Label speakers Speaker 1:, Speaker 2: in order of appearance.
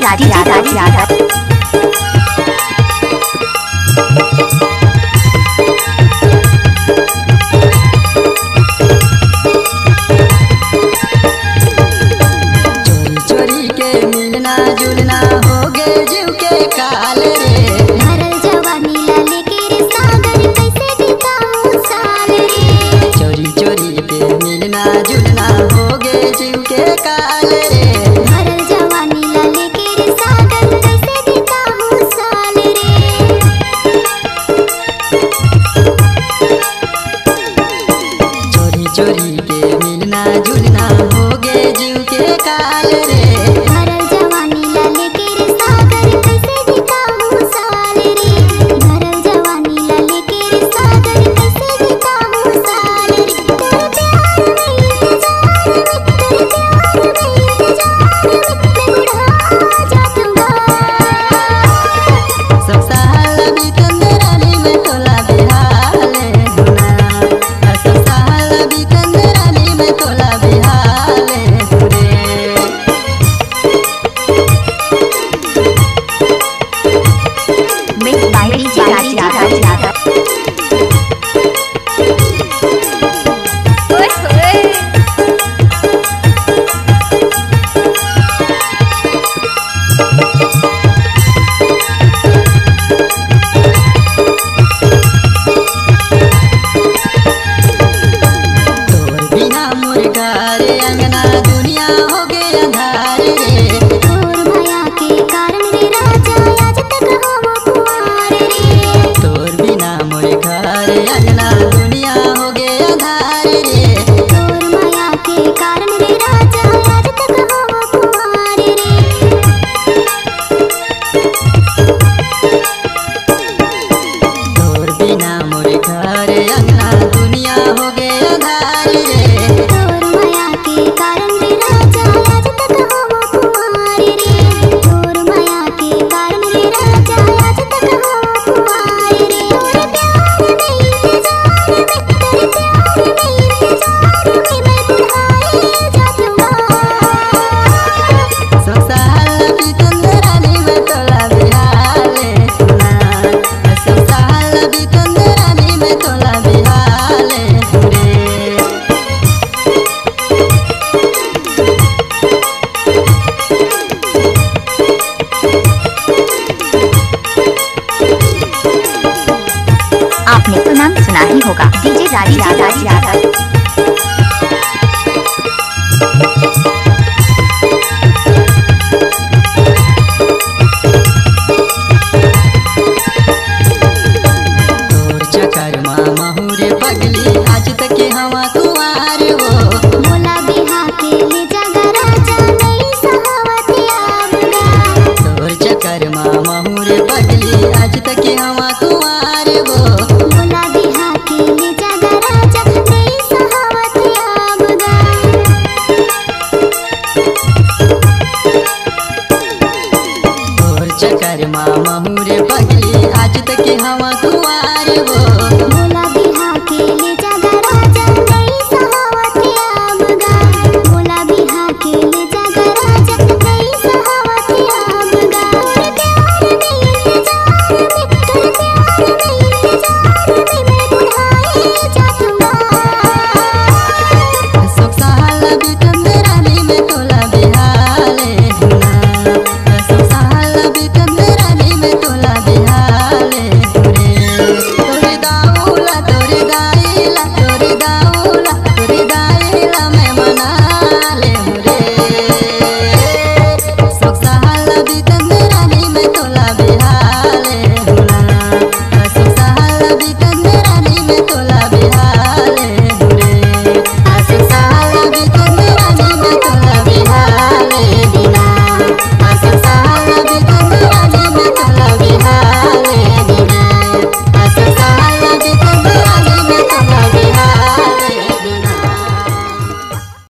Speaker 1: राज यादव।
Speaker 2: चोरी के मिलना जुलना हो गए जीव के काल रे।
Speaker 3: भरल जवानी लाले के सागर कैसे बिताऊं साल रे।
Speaker 2: चोरी के मिलना जुलना हो गए जीव के काल रे।
Speaker 3: भरल जवानी लाले के सागर कैसे बिताऊं साल रे।
Speaker 2: चोरी के मिलना जुलना हो गए जीव के काल रे।
Speaker 3: भरल जवानी लाले के सागर कैसे बिताऊं साल रे। भरल जवानी लाले के सागर कैसे बिताऊं साल रे। तेरे प्यार में इंतजार में, तेरे प्यार में इंतजार में मैं बुढ़ा जाऊंगा।
Speaker 2: सब साल बीतन रानी में तोला बिहाले हुना। सब साल बीतन रानी में तोला बिहाले हुरे।
Speaker 1: मिक्स बाय डीजे राज यादव। ओए होए
Speaker 2: तोर बिना मोर घर अंगना दुनिया हो गए अंधार रे।
Speaker 3: तोर माया के कारण रे राजा आज तक हम कुंवार रे।
Speaker 2: तोर बिना मोर घर अंगना दुनिया हो गए अंधार रे।
Speaker 3: तोर माया के कारण रे राजा आज तक हम कुंवार रे।
Speaker 2: तोर बिना मोर घर अंगना दुनिया हो गए अंधार रे।
Speaker 3: तोर माया के कारण रे राजा आज तक हम कुंवार रे। तोर माया के कारण रे राजा आज तक हम कुंवार रे। तेरे प्यार में इंतजार में, तेरे प्यार में इंतजार में मैं बुढ़ाए जाऊंगा।
Speaker 2: सब साल बीतन रानी में तोला बिहाले हुना। सब साल बीतन रानी में तोला बिहाले हुरे।
Speaker 1: आपने तो नाम सुना ही होगा, डीजे राज यादव।
Speaker 2: तोर चक्कर माँ महुरे पगली आज तक हवा कुंवार हो।
Speaker 3: मोला बिहा के ले जागा राजा नई सहावती आऊंगा।
Speaker 2: तोर चक्कर माँ महुरे पगली आज तक हवा कुंवार हो।
Speaker 3: मोला बिहा के ले जागा राजा नई सहावती आऊंगा।
Speaker 2: तोर चक्कर माँ महुरे पगली आज तक हवा कुंवार हो।